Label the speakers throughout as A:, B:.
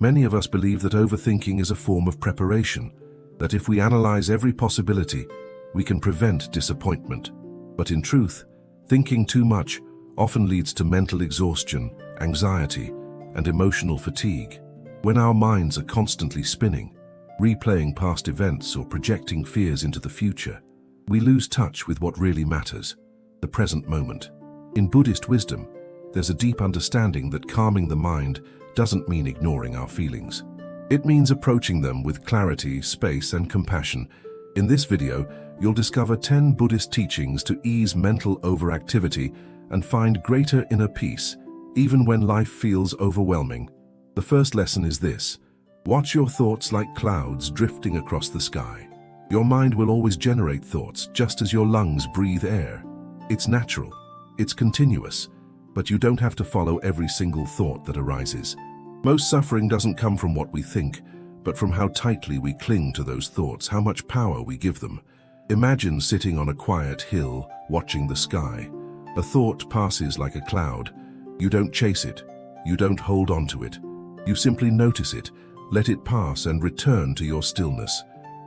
A: Many of us believe that overthinking is a form of preparation, that if we analyze every possibility, we can prevent disappointment. But in truth, thinking too much often leads to mental exhaustion, anxiety, and emotional fatigue. When our minds are constantly spinning, replaying past events or projecting fears into the future, we lose touch with what really matters, the present moment. In Buddhist wisdom, there's a deep understanding that calming the mind doesn't mean ignoring our feelings. It means approaching them with clarity, space, and compassion. In this video, you'll discover 10 Buddhist teachings to ease mental overactivity and find greater inner peace, even when life feels overwhelming. The first lesson is this: watch your thoughts like clouds drifting across the sky. Your mind will always generate thoughts, just as your lungs breathe air. It's natural, it's continuous, but you don't have to follow every single thought that arises. Most suffering doesn't come from what we think, but from how tightly we cling to those thoughts, how much power we give them. Imagine sitting on a quiet hill, watching the sky. A thought passes like a cloud. You don't chase it. You don't hold on to it. You simply notice it, let it pass, and return to your stillness.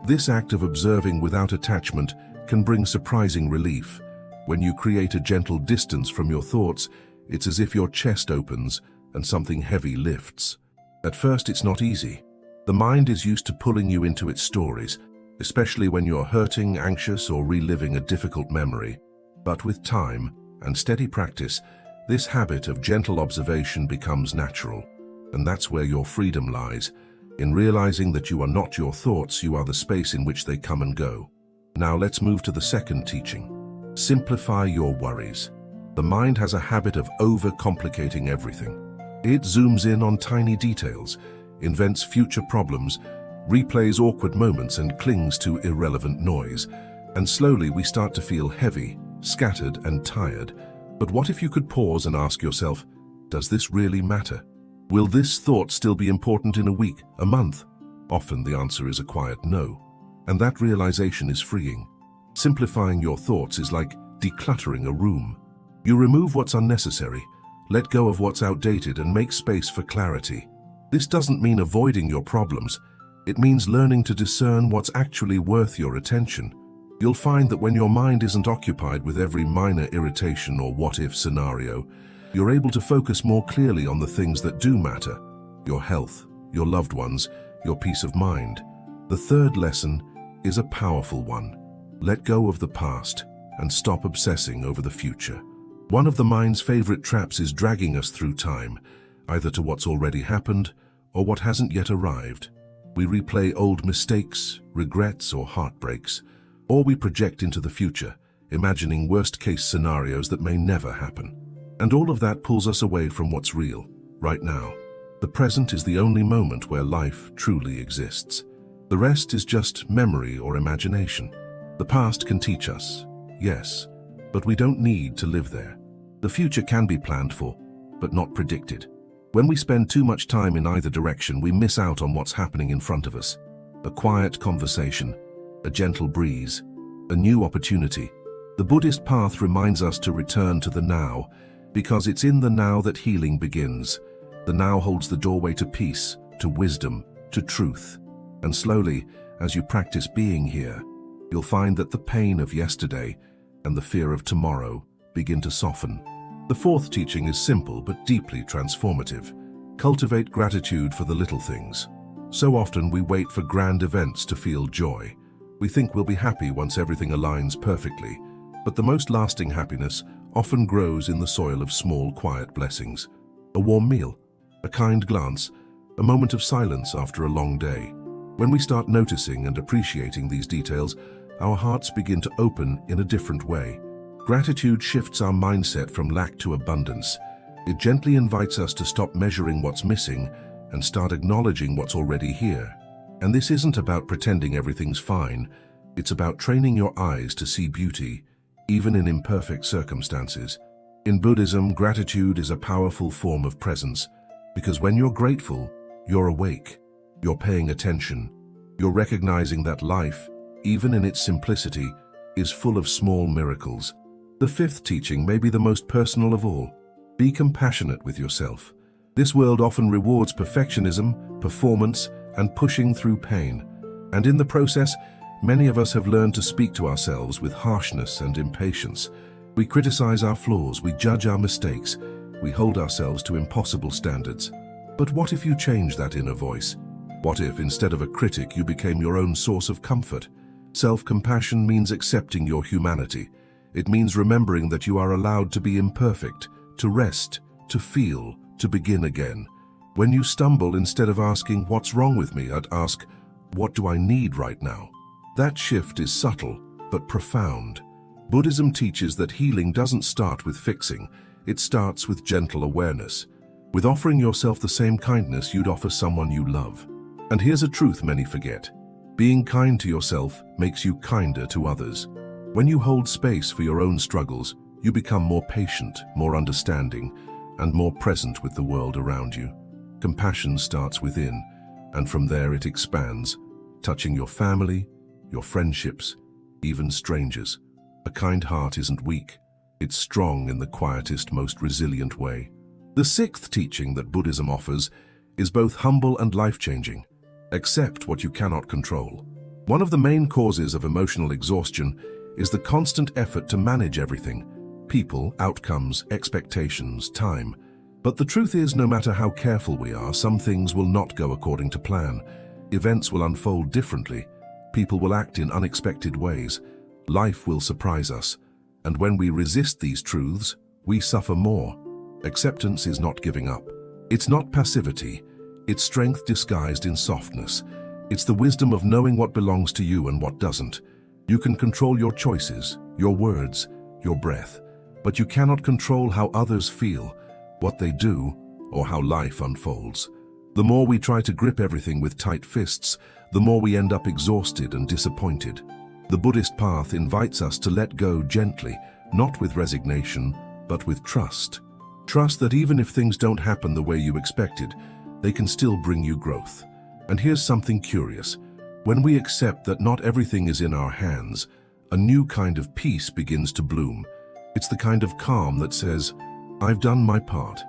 A: This act of observing without attachment can bring surprising relief. When you create a gentle distance from your thoughts, it's as if your chest opens and something heavy lifts. At first, it's not easy. The mind is used to pulling you into its stories, especially when you're hurting, anxious, or reliving a difficult memory. But with time and steady practice, this habit of gentle observation becomes natural. And that's where your freedom lies, in realizing that you are not your thoughts, you are the space in which they come and go. Now let's move to the second teaching. Simplify your worries. The mind has a habit of overcomplicating everything. It zooms in on tiny details, invents future problems, replays awkward moments, and clings to irrelevant noise. And slowly we start to feel heavy, scattered, and tired. But what if you could pause and ask yourself, does this really matter? Will this thought still be important in a week, a month? Often the answer is a quiet no. And that realization is freeing. Simplifying your thoughts is like decluttering a room. You remove what's unnecessary, let go of what's outdated, and make space for clarity. This doesn't mean avoiding your problems. It means learning to discern what's actually worth your attention. You'll find that when your mind isn't occupied with every minor irritation or what-if scenario, you're able to focus more clearly on the things that do matter: your health, your loved ones, your peace of mind. The third lesson is a powerful one. Let go of the past and stop obsessing over the future. One of the mind's favorite traps is dragging us through time, either to what's already happened or what hasn't yet arrived. We replay old mistakes, regrets, or heartbreaks, or we project into the future, imagining worst-case scenarios that may never happen. And all of that pulls us away from what's real, right now. The present is the only moment where life truly exists. The rest is just memory or imagination. The past can teach us, yes, but we don't need to live there. The future can be planned for, but not predicted. When we spend too much time in either direction, we miss out on what's happening in front of us. A quiet conversation, a gentle breeze, a new opportunity. The Buddhist path reminds us to return to the now, because it's in the now that healing begins. The now holds the doorway to peace, to wisdom, to truth. And slowly, as you practice being here, you'll find that the pain of yesterday and the fear of tomorrow begin to soften. The fourth teaching is simple but deeply transformative. Cultivate gratitude for the little things. So often we wait for grand events to feel joy. We think we'll be happy once everything aligns perfectly, but the most lasting happiness often grows in the soil of small, quiet blessings. A warm meal, a kind glance, a moment of silence after a long day. When we start noticing and appreciating these details, our hearts begin to open in a different way. Gratitude shifts our mindset from lack to abundance. It gently invites us to stop measuring what's missing and start acknowledging what's already here. And this isn't about pretending everything's fine. It's about training your eyes to see beauty, even in imperfect circumstances. In Buddhism, gratitude is a powerful form of presence, because when you're grateful, you're awake, you're paying attention, you're recognizing that life, even in its simplicity, is full of small miracles. The fifth teaching may be the most personal of all. Be compassionate with yourself. This world often rewards perfectionism, performance, and pushing through pain. And in the process, many of us have learned to speak to ourselves with harshness and impatience. We criticize our flaws, we judge our mistakes, we hold ourselves to impossible standards. But what if you change that inner voice? What if, instead of a critic, you became your own source of comfort? Self-compassion means accepting your humanity. It means remembering that you are allowed to be imperfect, to rest, to feel, to begin again. When you stumble, instead of asking, "What's wrong with me?" I'd ask, "What do I need right now?" That shift is subtle, but profound. Buddhism teaches that healing doesn't start with fixing, it starts with gentle awareness, with offering yourself the same kindness you'd offer someone you love. And here's a truth many forget. Being kind to yourself makes you kinder to others. When you hold space for your own struggles, you become more patient, more understanding, and more present with the world around you. Compassion starts within, and from there it expands, touching your family, your friendships, even strangers. A kind heart isn't weak. It's strong in the quietest, most resilient way. The sixth teaching that Buddhism offers is both humble and life-changing. Accept what you cannot control. One of the main causes of emotional exhaustion is the constant effort to manage everything: people, outcomes, expectations, time. But the truth is, no matter how careful we are, some things will not go according to plan. Events will unfold differently. People will act in unexpected ways. Life will surprise us. And when we resist these truths, we suffer more. Acceptance is not giving up. It's not passivity. It's strength disguised in softness. It's the wisdom of knowing what belongs to you and what doesn't. You can control your choices, your words, your breath, but you cannot control how others feel, what they do, or how life unfolds. The more we try to grip everything with tight fists, the more we end up exhausted and disappointed. The Buddhist path invites us to let go gently, not with resignation, but with trust. Trust that even if things don't happen the way you expected, they can still bring you growth. And here's something curious. When we accept that not everything is in our hands, a new kind of peace begins to bloom. It's the kind of calm that says, "I've done my part.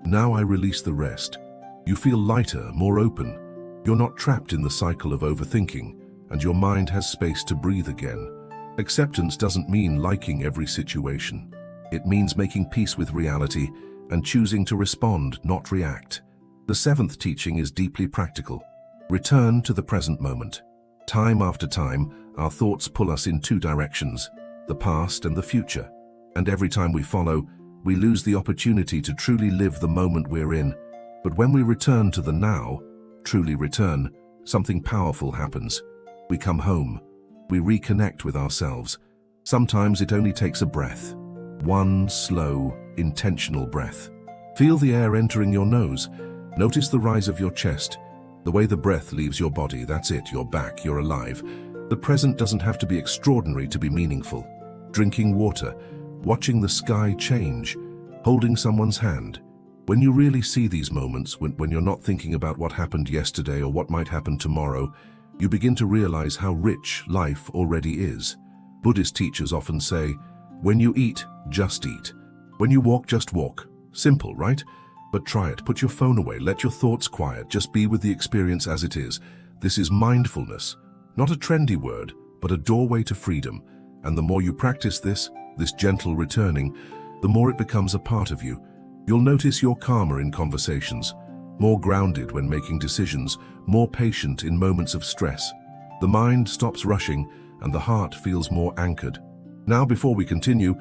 A: Now I release the rest." You feel lighter, more open. You're not trapped in the cycle of overthinking, and your mind has space to breathe again. Acceptance doesn't mean liking every situation. It means making peace with reality and choosing to respond, not react. The seventh teaching is deeply practical. Return to the present moment. Time after time, our thoughts pull us in two directions, the past and the future. And every time we follow, we lose the opportunity to truly live the moment we're in. But when we return to the now, truly return, something powerful happens. We come home. We reconnect with ourselves. Sometimes it only takes a breath. One slow, intentional breath. Feel the air entering your nose. Notice the rise of your chest. The way the breath leaves your body, that's it, you're back, you're alive. The present doesn't have to be extraordinary to be meaningful. Drinking water, watching the sky change, holding someone's hand. When you really see these moments, when you're not thinking about what happened yesterday or what might happen tomorrow, you begin to realize how rich life already is. Buddhist teachers often say, when you eat, just eat. When you walk, just walk. Simple, right? But try it. Put your phone away. Let your thoughts quiet. Just be with the experience as it is. This is mindfulness. Not a trendy word, but a doorway to freedom. And the more you practice this gentle returning, the more it becomes a part of you. You'll notice you're calmer in conversations, more grounded when making decisions, more patient in moments of stress. The mind stops rushing and the heart feels more anchored. Now, before we continue,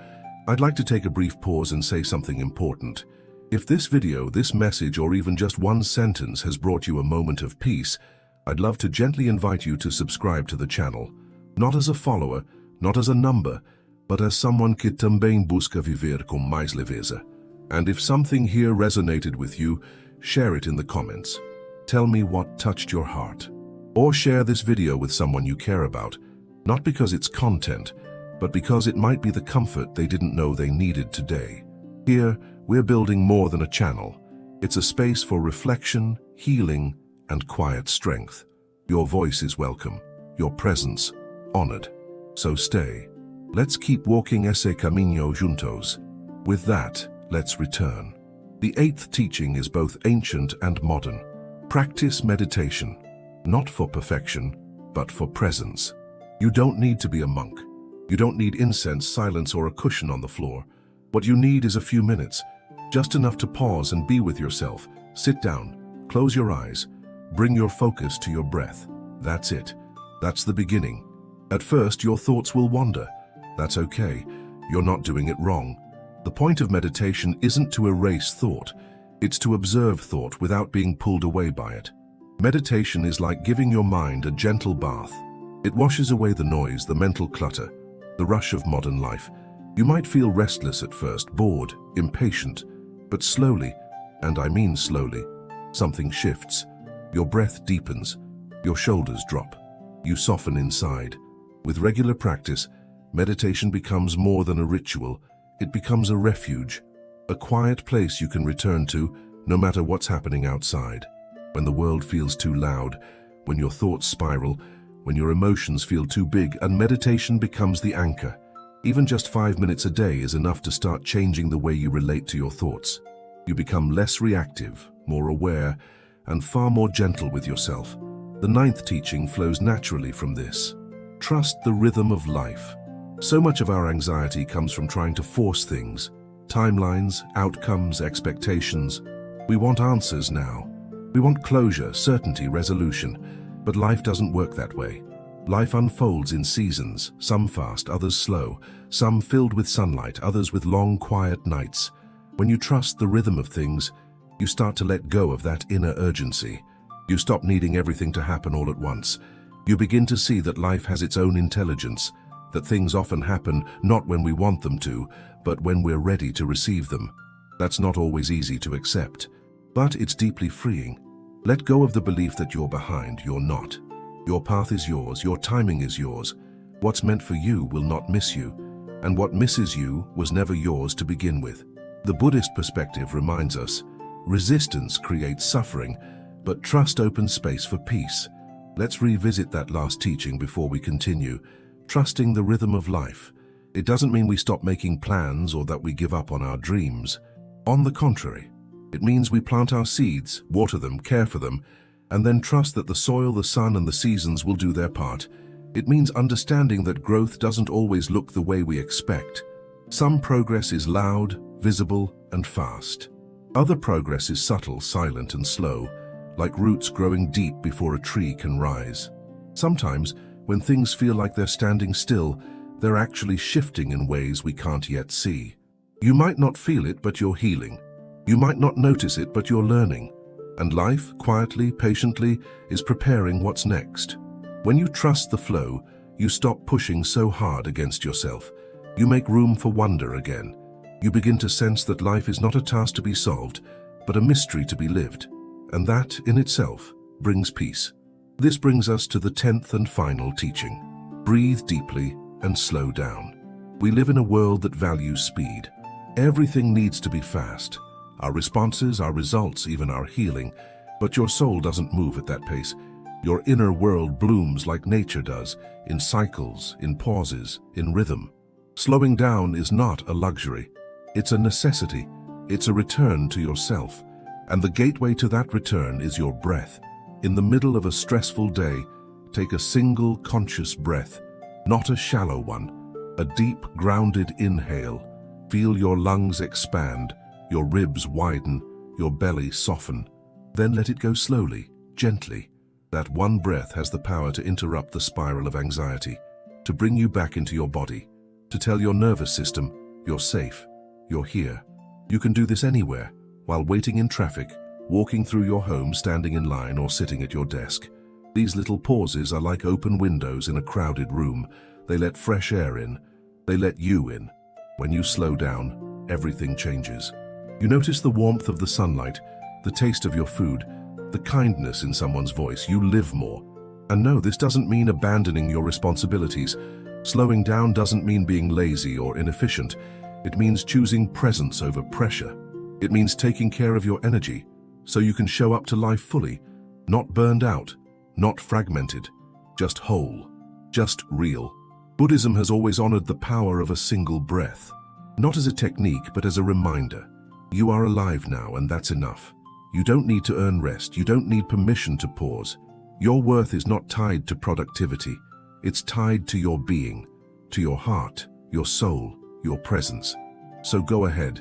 A: I'd like to take a brief pause and say something important. If this video, this message, or even just one sentence has brought you a moment of peace, I'd love to gently invite you to subscribe to the channel. Not as a follower, not as a number, but as someone que também busca viver com mais leveza. And if something here resonated with you, share it in the comments. Tell me what touched your heart. Or share this video with someone you care about, not because it's content, but because it might be the comfort they didn't know they needed today. Here, we're building more than a channel. It's a space for reflection, healing, and quiet strength. Your voice is welcome, your presence honored. So stay. Let's keep walking ese camino juntos. With that, let's return. The eighth teaching is both ancient and modern. Practice meditation, not for perfection, but for presence. You don't need to be a monk. You don't need incense, silence, or a cushion on the floor. What you need is a few minutes, just enough to pause and be with yourself. Sit down, close your eyes, bring your focus to your breath. That's it. That's the beginning. At first, your thoughts will wander. That's okay. You're not doing it wrong. The point of meditation isn't to erase thought. It's to observe thought without being pulled away by it. Meditation is like giving your mind a gentle bath. It washes away the noise, the mental clutter, the rush of modern life. You might feel restless at first, bored, impatient, but slowly, and I mean slowly, something shifts. Your breath deepens, your shoulders drop, you soften inside. With regular practice, meditation becomes more than a ritual. It becomes a refuge, a quiet place you can return to no matter what's happening outside. When the world feels too loud, when your thoughts spiral, when your emotions feel too big, and meditation becomes the anchor. Even just 5 minutes a day is enough to start changing the way you relate to your thoughts. You become less reactive, more aware, and far more gentle with yourself. The ninth teaching flows naturally from this. Trust the rhythm of life. So much of our anxiety comes from trying to force things. Timelines, outcomes, expectations. We want answers now. We want closure, certainty, resolution. But life doesn't work that way. Life unfolds in seasons, some fast, others slow, some filled with sunlight, others with long, quiet nights. When you trust the rhythm of things, you start to let go of that inner urgency. You stop needing everything to happen all at once. You begin to see that life has its own intelligence, that things often happen not when we want them to, but when we're ready to receive them. That's not always easy to accept, but it's deeply freeing. Let go of the belief that you're behind. You're not. Your path is yours, your timing is yours. What's meant for you will not miss you, and what misses you was never yours to begin with. The Buddhist perspective reminds us, resistance creates suffering, but trust opens space for peace. Let's revisit that last teaching before we continue. Trusting the rhythm of life. It doesn't mean we stop making plans or that we give up on our dreams. On the contrary, it means we plant our seeds, water them, care for them, and then trust that the soil, the sun, and the seasons will do their part. It means understanding that growth doesn't always look the way we expect. Some progress is loud, visible, and fast. Other progress is subtle, silent, and slow, like roots growing deep before a tree can rise. Sometimes, when things feel like they're standing still, they're actually shifting in ways we can't yet see. You might not feel it, but you're healing. You might not notice it, but you're learning. And life, quietly, patiently, is preparing what's next. When you trust the flow, you stop pushing so hard against yourself. You make room for wonder again. You begin to sense that life is not a task to be solved, but a mystery to be lived. And that, in itself, brings peace. This brings us to the 10th and final teaching. Breathe deeply and slow down. We live in a world that values speed. Everything needs to be fast. Our responses, our results, even our healing. But your soul doesn't move at that pace. Your inner world blooms like nature does, in cycles, in pauses, in rhythm. Slowing down is not a luxury. It's a necessity. It's a return to yourself. And the gateway to that return is your breath. In the middle of a stressful day, take a single conscious breath, not a shallow one, a deep, grounded inhale. Feel your lungs expand, your ribs widen, your belly soften. Then let it go slowly, gently. That one breath has the power to interrupt the spiral of anxiety, to bring you back into your body, to tell your nervous system, you're safe, you're here. You can do this anywhere, while waiting in traffic, walking through your home, standing in line, or sitting at your desk. These little pauses are like open windows in a crowded room. They let fresh air in. They let you in. When you slow down, everything changes. You notice the warmth of the sunlight, the taste of your food, the kindness in someone's voice. You live more. And no, this doesn't mean abandoning your responsibilities. Slowing down doesn't mean being lazy or inefficient. It means choosing presence over pressure. It means taking care of your energy, so you can show up to life fully, not burned out, not fragmented, just whole, just real. Buddhism has always honored the power of a single breath, not as a technique, but as a reminder. You are alive now, and that's enough. You don't need to earn rest. You don't need permission to pause. Your worth is not tied to productivity. It's tied to your being, to your heart, your soul, your presence. So go ahead,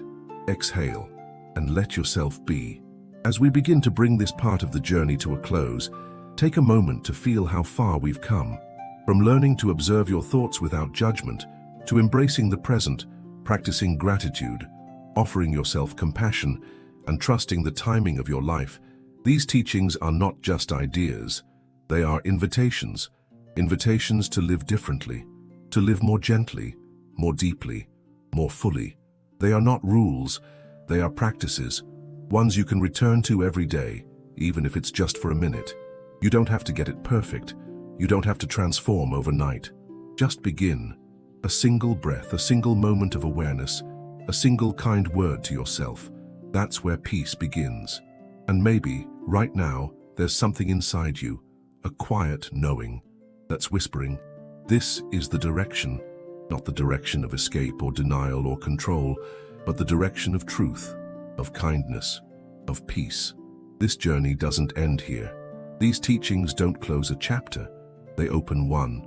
A: exhale, and let yourself be. As we begin to bring this part of the journey to a close, take a moment to feel how far we've come. From learning to observe your thoughts without judgment, to embracing the present, practicing gratitude, offering yourself compassion, and trusting the timing of your life, these teachings are not just ideas. They are invitations. Invitations to live differently, to live more gently, more deeply, more fully. They are not rules. They are practices, ones you can return to every day, even if it's just for a minute. You don't have to get it perfect. You don't have to transform overnight. Just begin. A single breath, a single moment of awareness, a single kind word to yourself. That's where peace begins. And maybe, right now, there's something inside you, a quiet knowing, that's whispering, this is the direction, not the direction of escape or denial or control, but the direction of truth, of kindness, of peace. This journey doesn't end here. These teachings don't close a chapter. They open one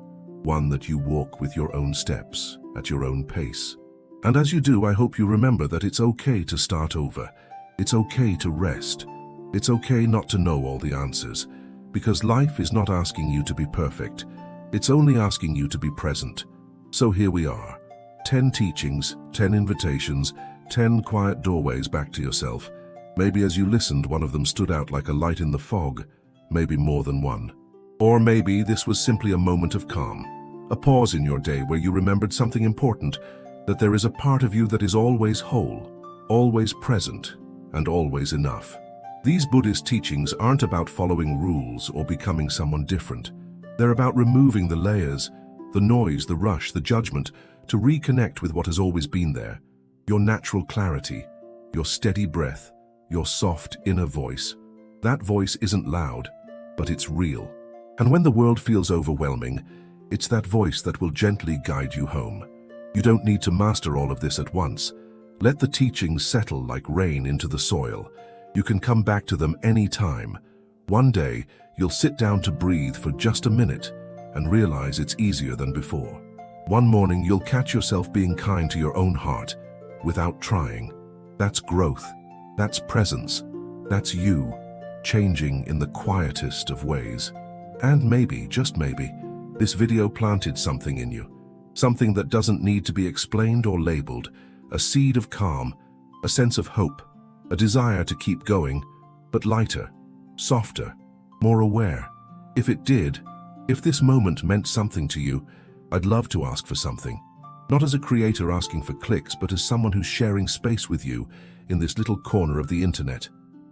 A: that you walk with your own steps, at your own pace. And as you do, I hope you remember that it's okay to start over. It's okay to rest. It's okay not to know all the answers, because life is not asking you to be perfect. It's only asking you to be present. So here we are. 10 teachings, 10 invitations, 10 quiet doorways back to yourself. Maybe as you listened, one of them stood out like a light in the fog, maybe more than one. Or maybe this was simply a moment of calm, a pause in your day where you remembered something important, that there is a part of you that is always whole, always present, and always enough. These Buddhist teachings aren't about following rules or becoming someone different. They're about removing the layers, the noise, the rush, the judgment, to reconnect with what has always been there. Your natural clarity, your steady breath, your soft inner voice. That voice isn't loud, but it's real. And when the world feels overwhelming, it's that voice that will gently guide you home. You don't need to master all of this at once. Let the teachings settle like rain into the soil. You can come back to them any time. One day, you'll sit down to breathe for just a minute and realize it's easier than before. One morning, you'll catch yourself being kind to your own heart without trying. That's growth. That's presence. That's you, changing in the quietest of ways. And maybe, just maybe, this video planted something in you. Something that doesn't need to be explained or labeled. A seed of calm, a sense of hope, a desire to keep going, but lighter, softer, more aware. If it did, if this moment meant something to you, I'd love to ask for something. Not as a creator asking for clicks, but as someone who's sharing space with you in this little corner of the internet.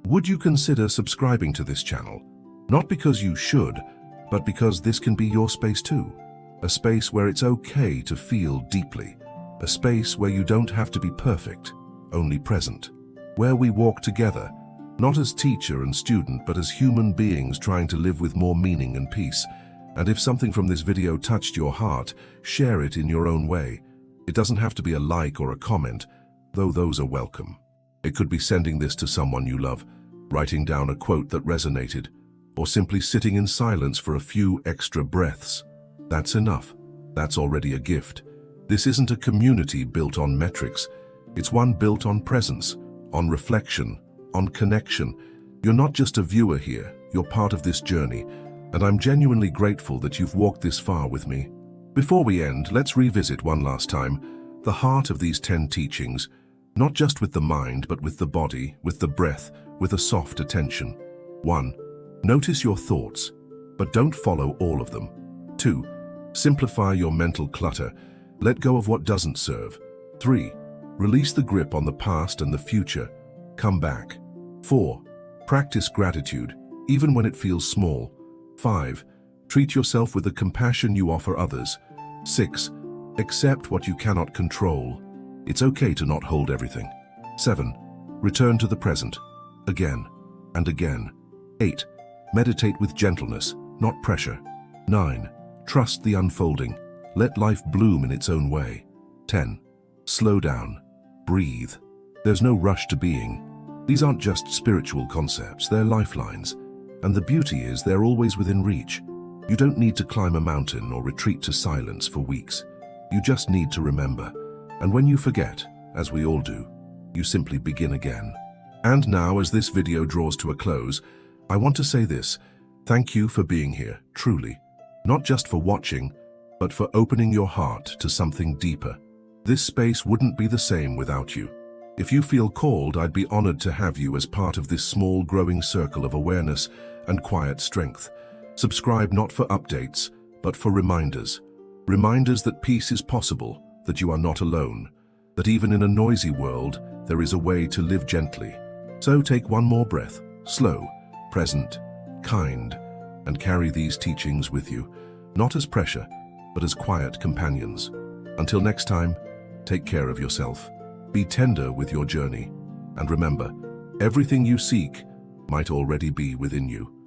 A: Would you consider subscribing to this channel? Not because you should, but because this can be your space too. A space where it's okay to feel deeply. A space where you don't have to be perfect, only present. Where we walk together, not as teacher and student, but as human beings trying to live with more meaning and peace. And if something from this video touched your heart, share it in your own way. It doesn't have to be a like or a comment, though those are welcome. It could be sending this to someone you love, writing down a quote that resonated, or simply sitting in silence for a few extra breaths. That's enough. That's already a gift. This isn't a community built on metrics. It's one built on presence, on reflection, on connection. You're not just a viewer here, you're part of this journey, and I'm genuinely grateful that you've walked this far with me. Before we end, let's revisit one last time the heart of these 10 teachings, not just with the mind, but with the body, with the breath, with a soft attention. 1. Notice your thoughts, but don't follow all of them. 2. Simplify your mental clutter. Let go of what doesn't serve. 3. Release the grip on the past and the future. Come back. 4. Practice gratitude, even when it feels small. 5. Treat yourself with the compassion you offer others. 6. Accept what you cannot control. It's okay to not hold everything. 7. Return to the present, again and again. 8. Meditate with gentleness, not pressure. 9. Trust the unfolding. Let life bloom in its own way. 10. Slow down. Breathe. There's no rush to being. These aren't just spiritual concepts, they're lifelines. And the beauty is they're always within reach. You don't need to climb a mountain or retreat to silence for weeks. You just need to remember. And when you forget, as we all do, you simply begin again. And now, as this video draws to a close, I want to say this. Thank you for being here, truly. Not just for watching, but for opening your heart to something deeper. This space wouldn't be the same without you. If you feel called, I'd be honored to have you as part of this small, growing circle of awareness and quiet strength. Subscribe not for updates, but for reminders. Reminders that peace is possible, that you are not alone, that even in a noisy world, there is a way to live gently. So take one more breath, slow, present, kind, and carry these teachings with you, not as pressure, but as quiet companions. Until next time, take care of yourself. Be tender with your journey, and remember, everything you seek might already be within you.